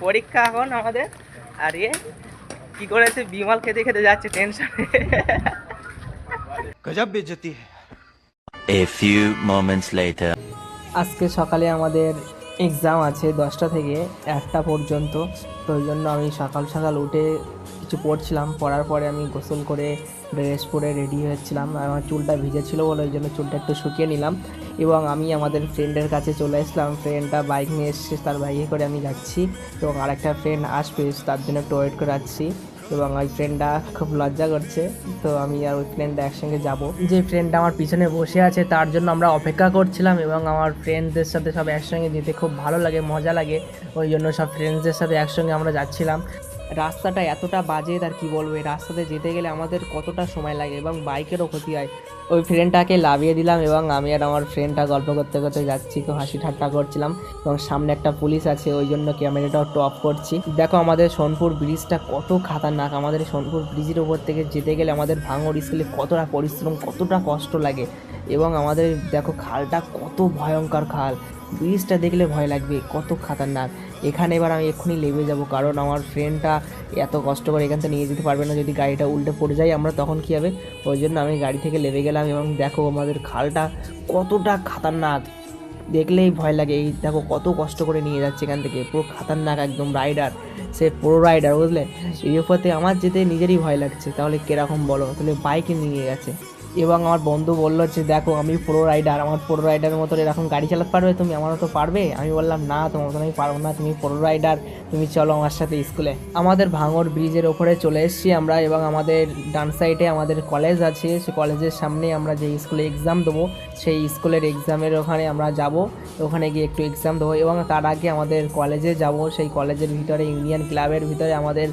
পরীক্ষা এখন আমাদের। আর কি করেছে, বিমল খেতে খেতে যাচ্ছে টেনশনে। गजब बेइज्जती है। A few moments later. আজকে সকালে আমাদের এক্সাম আছে 10টা থেকে 1টা পর্যন্ত। তো ওই জন্য আমি সকাল সকাল উঠে কিছু পড়ছিলাম, পড়ার পরে আমি গোসল করে ড্রেস পরে রেডি হয়েছিলাম। আমার চুলটা ভিজেছিল বলে ওই জন্য চুলটা একটু শুকিয়ে নিলাম এবং আমি আমাদের ফ্রেন্ডের কাছে চলে আসলাম। ফ্রেন্ডটা বাইক নিয়ে এসছে, তার বাইকে করে আমি যাচ্ছি এবং আরেকটা ফ্রেন্ড আসবে, তার জন্য একটু ওয়েট করে যাচ্ছি। এবং ওই ফ্রেন্ডটা খুব লজ্জা করছে, তো আমি আর ওই ফ্রেন্ডটা একসঙ্গে যাব। যে ফ্রেন্ডটা আমার পিছনে বসে আছে তার জন্য আমরা অপেক্ষা করছিলাম এবং আমার ফ্রেন্ডদের সাথে সব একসঙ্গে যেতে খুব ভালো লাগে, মজা লাগে। ওই জন্য সব ফ্রেন্ডসদের সাথে একসঙ্গে আমরা যাচ্ছিলাম। রাস্তাটা এতটা বাজে, তার কি বলবো, এই রাস্তাতে যেতে গেলে আমাদের কতটা সময় লাগে এবং বাইকেরও ক্ষতি হয়। ওই ফ্রেন্ডটাকে লাভিয়ে দিলাম এবং আমি আর আমার ফ্রেন্ডটা গল্প করতে করতে যাচ্ছি, খুব হাসি ঠাট্টা করছিলাম এবং সামনে একটা পুলিশ আছে, ওই জন্য ক্যামেরাটাও একটু অফ করছি। দেখো আমাদের সোনপুর ব্রিজটা কত খাতারনাক। আমাদের সোনপুর ব্রিজের উপর থেকে যেতে গেলে আমাদের ভাঙড় স্কুলে কতটা পরিশ্রম, কতটা কষ্ট লাগে। এবং আমাদের দেখো খালটা কত ভয়ঙ্কর খাল, ব্রিজটা দেখলে ভয় লাগবে, কত খাতারনাক। এখানে এবার আমি এক্ষুনি লেবে যাব, কারণ আমার ফ্রেন্ডটা এত কষ্ট করে এখান থেকে নিয়ে যেতে পারবে না। যদি গাড়িটা উল্টে পড়ে যায় আমরা তখন কী হবে, ওই জন্য আমি গাড়ি থেকে লেবে গেলাম। এবং দেখো আমাদের খালটা কতটা খাতারনাক, দেখলেই ভয় লাগে। এই দেখো কত কষ্ট করে নিয়ে যাচ্ছে এখান থেকে, পুরো খাতারনাক একদম। রাইডার, সে পুরো রাইডার, বুঝলে। এই উপরতে আমার যেতে নিজেরই ভয় লাগছে, তাহলে কীরকম বলো, তাহলে বাইকে নিয়ে গেছে। এবং আমার বন্ধু বললো যে দেখো আমি প্রো রাইডার, আমার প্রো রাইডারের মতো এরকম গাড়ি চালাতে পারবে তুমি, আমার মতো পারবে? আমি বললাম না, তোমার মতো আমি পারবো না, তুমি প্রো রাইডার, তুমি চলো আমার সাথে স্কুলে। আমাদের ভাঙড় ব্রিজের ওপরে চলে এসেছি আমরা এবং আমাদের ডান সাইডে আমাদের কলেজ আছে, সেই কলেজের সামনে আমরা যে স্কুলে এক্সাম দেবো সেই স্কুলের এক্সামের ওখানে আমরা যাব, ওখানে গিয়ে একটু এক্সাম দেবো। এবং তার আগে আমাদের কলেজে যাব, সেই কলেজের ভিতরে ইউনিয়ন ক্লাবের ভিতরে আমাদের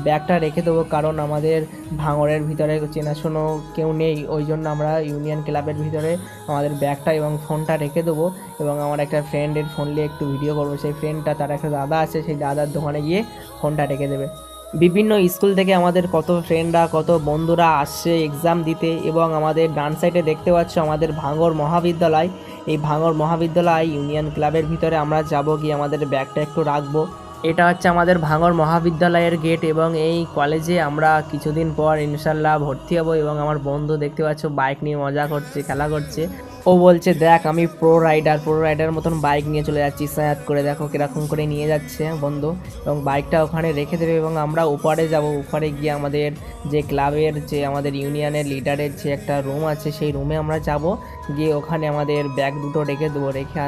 ব্যাগটা রেখে দেবো, কারণ আমাদের ভাঙড়ের ভিতরে চেনাশোনো কেউ নেই, ওই জন্য আমরা ইউনিয়ন ক্লাবের ভিতরে আমাদের ব্যাগটা এবং ফোনটা রেখে দেবো। এবং আমার একটা ফ্রেন্ডের ফোন নিয়ে একটু ভিডিও করবো, সেই ফ্রেন্ডটা, তার একটা দাদা আছে, সেই দাদার দোকানে গিয়ে ফোনটা রেখে দেবে। বিভিন্ন স্কুল থেকে আমাদের কত ফ্রেন্ডরা, কত বন্ধুরা আসছে এক্সাম দিতে। এবং আমাদের ডান সাইডে দেখতে পাচ্ছ আমাদের ভাঙড় মহাবিদ্যালয়, এই ভাঙড় মহাবিদ্যালয় ইউনিয়ন ক্লাবের ভিতরে আমরা যাব, গিয়ে আমাদের ব্যাগটা একটু রাখবো। এটা হচ্ছে আমাদের ভাঙড় মহাবিদ্যালয়ের গেট এবং এই কলেজে আমরা কিছুদিন পর ইনশাল্লাহ ভর্তি হব। এবং আমার বন্ধু দেখতে পাচ্ছ বাইক নিয়ে মজা করছে, খেলা করছে। ও বলছে দেখ আমি প্রো রাইডার মতন বাইক নিয়ে চলে যাচ্ছি, সায়াত করে দেখো কিরকম করে নিয়ে যাচ্ছে বন্ধু। এবং বাইকটা ওখানে রেখে দেবে এবং আমরা উপরে যাব। উপরে গিয়ে আমাদের যে ক্লাবের, যে আমাদের ইউনিয়নের লিডারের যে একটা রুম আছে, সেই রুমে আমরা যাব, গিয়ে ওখানে আমাদের ব্যাগ দুটো রেখে দেবো। রেখে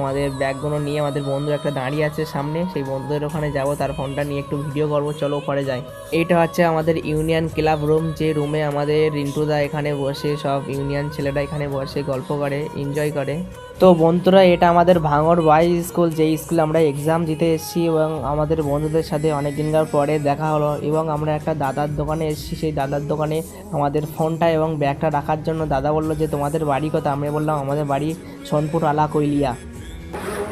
আমাদের ব্যাগগুলো নিয়ে আমাদের বন্ধু একটা দাঁড়িয়ে আছে সামনে, সেই বন্ধুদের ওখানে যাব, তার ফোনটা নিয়ে একটু ভিডিও করবো। চলো উপরে যাই। এইটা হচ্ছে আমাদের ইউনিয়ন ক্লাব রুম, যে রুমে আমাদের রিন্টুদা এখানে বসে, সব ইউনিয়ন ছেলেরা এখানে বসে গল্প করে, এনজয় করে। তো বন্ধুরা এটা আমাদের ভাঙড় বয়েজ স্কুল, যেই স্কুলে আমরা এক্সাম দিতে এসেছি। এবং আমাদের বন্ধুদের সাথে অনেক দিনকার পরে দেখা হলো এবং আমরা একটা দাদার দোকানে এসেছি। সেই দাদার দোকানে আমাদের ফোনটা এবং ব্যাগটা রাখার জন্য দাদা বললো যে তোমাদের বাড়ি কথা, আমরা বললাম আমাদের বাড়ি সোনপুর আলা কৈলিয়া।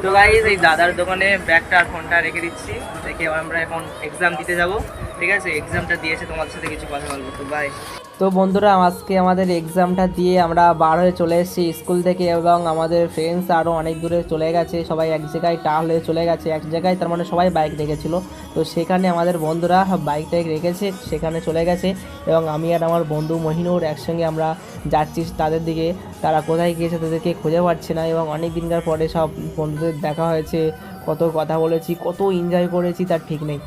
তো গাইস এই দাদার দোকানে ব্যাগটা আর ফোনটা রেখে দিচ্ছি, রেখে আমরা এখন এক্সাম দিতে যাব। ঠিক আছে, এক্সামটা দিয়েছে তোমাদের সাথে কিছু কথা বলবো। তো বাই। তো বন্ধুরা আজকে আমাদের এক্সামটা দিয়ে আমরা বার হয়ে চলে এসেছি স্কুল থেকে এবং আমাদের ফ্রেন্ডস আরও অনেক দূরে চলে গেছে, সবাই এক জায়গায় টাল হয়ে চলে গেছে এক জায়গায়, তার মানে সবাই বাইক রেখেছিল। তো সেখানে আমাদের বন্ধুরা বাইকটা রেখেছে, সেখানে চলে গেছে এবং আমি আর আমার বন্ধু মহিনুর একসঙ্গে আমরা যাচ্ছি তাদের দিকে। তারা কোথায় গিয়েছে তাদেরকে খুঁজে পাচ্ছি না। এবং অনেক দিনকার পরে সব বন্ধুদের দেখা হয়েছে, কত কথা বলেছি, কত এনজয় করেছি তার ঠিক নেই।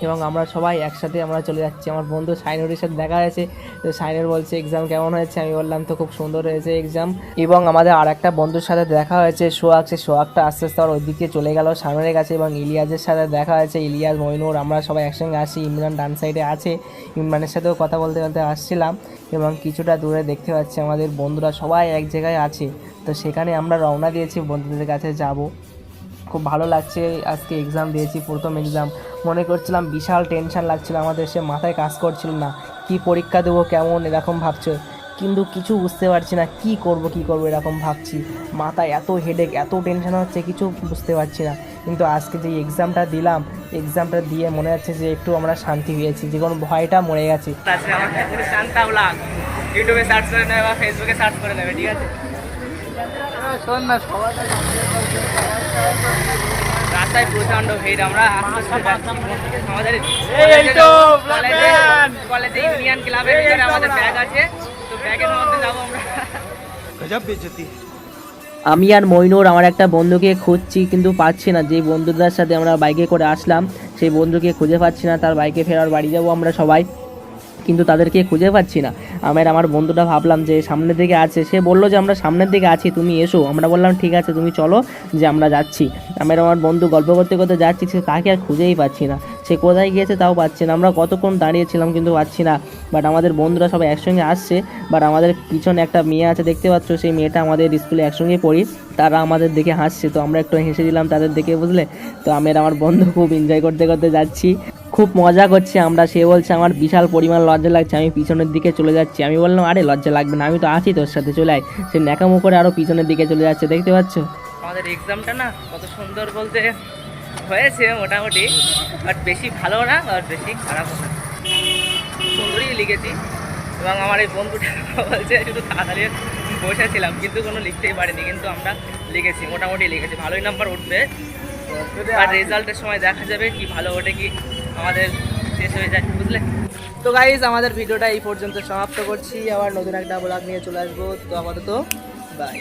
এবং আমরা সবাই একসাথে আমরা চলে যাচ্ছি। আমার বন্ধু সাইনুরের সাথে দেখা হয়েছে, তো সাইনুর বলছে এক্সাম কেমন হয়েছে, আমি বললাম তো খুব সুন্দর হয়েছে এক্সাম। এবং আমাদের আর একটা বন্ধুর সাথে দেখা হয়েছে সোহাগ, সে সোহাগটা আস্তে আস্তে আর ওইদিকে চলে গেল সামনের কাছে। এবং ইলিয়াসের সাথে দেখা হয়েছে, ইলিয়াস, মইনুর, আমরা সবাই একসঙ্গে আসি। ইমরান ডান সাইডে আছে, ইমরানের সাথেও কথা বলতে বলতে আসছিলাম। এবং কিছুটা দূরে দেখতে পাচ্ছি আমাদের বন্ধুরা সবাই এক জায়গায় আছে, তো সেখানে আমরা রওনা দিয়েছি, বন্ধুদের কাছে যাব। খুব ভালো লাগছে, আজকে এক্সাম দিয়েছি, প্রথম এক্সাম। মনে করছিলাম বিশাল টেনশন লাগছিল আমাদের, সে মাথায় কাজ করছিল না, কি পরীক্ষা দেবো কেমন এরকম ভাবছো, কিন্তু কিছু বুঝতে পারছি না, কি করব এরকম ভাবছি। মাথায় এত হেডেক, এত টেনশন হচ্ছে, কিছু বুঝতে পারছি না। কিন্তু আজকে যে এক্সামটা দিলাম, এক্সামটা দিয়ে মনে হচ্ছে যে একটু আমরা শান্তি পেয়েছি, যে কোনো ভয়টা মরে গেছে। ইউটিউবে সার্চ করে নেবে বা ফেসবুকে সার্চ করে নেবে, ঠিক আছে? শোন না সবাই রাস্তায় প্রচন্ড ভিড়, আমরা আস্তে আস্তে যাচ্ছি। আমাদের কলেজে ইউনিয়ন ক্লাবের ভিতরে আমাদের ব্যাগ আছে, তো ব্যাগের মধ্যে যাবো আমরা। আমি আর মইনুর আমার একটা বন্ধুকে খুঁজছি কিন্তু পাচ্ছি না। যে বন্ধুদের সাথে আমরা বাইকে করে আসলাম সেই বন্ধুকে খুঁজে পাচ্ছি না। তার বাইকে ফেরার বাড়ি যাবো আমরা সবাই, কিন্তু তাদেরকে খুঁজে পাচ্ছি না। আমার বন্ধুটা ভাবলাম যে সামনের দিকে আছে, সে বললো যে আমরা সামনের দিকে আছি, তুমি এসো। আমরা বললাম ঠিক আছে তুমি চলো, যে আমরা যাচ্ছি। আমার বন্ধু গল্প করতে করতে যাচ্ছি, সে তাকে আর খুঁজেই পাচ্ছি না। সে কোথায় গিয়েছে তাও পাচ্ছি না। আমরা কতক্ষণ দাঁড়িয়েছিলাম কিন্তু পাচ্ছি না। বাট আমাদের বন্ধুরা সবাই একসঙ্গে আসছে। বাট আমাদের পিছনে একটা মেয়ে আছে দেখতে পাচ্ছ, সেই মেয়েটা আমাদের স্কুলে একসঙ্গে পড়ি, তারা আমাদের দেখে হাসছে, তো আমরা একটু হেসে দিলাম তাদের দেখে, বুঝলে। তো আমার বন্ধু খুব এনজয় করতে করতে যাচ্ছি, খুব মজা করছি আমরা। সে বলছে আমার বিশাল পরিমাণ লজ্জা লাগছে, আমি পিছনের দিকে চলে যাচ্ছি। আমি বললাম আরে লজ্জা লাগবে না, আমি তো আছি তোর সাথে, চলে আয়। সে ন্যাকামো করে আরও পিছনের দিকে চলে যাচ্ছে, দেখতে পাচ্ছ। আমাদের এক্সামটা না কত সুন্দর বলতে হয়েছে মোটামুটি, বাট বেশি ভালো না আর বেশি খারাপও না, সুন্দরই লিখেছি। এবং আমার এই বন্ধুটা বলছে শুধু তাড়াতাড়ি বসেছিলাম কিন্তু কোনো লিখতেই পারিনি, কিন্তু আমরা লিখেছি, মোটামুটি লিখেছি, ভালোই নাম্বার উঠবে। আর রেজাল্টের সময় দেখা যাবে কি ভালো ওঠে কি আমাদের শেষ হয়ে যায়, বুঝলে। তো গাইজ আমাদের ভিডিওটা এই পর্যন্ত সমাপ্ত করছি, আবার নতুন একটা ব্লগ নিয়ে চলে আসবো। তো আপাতত বাই।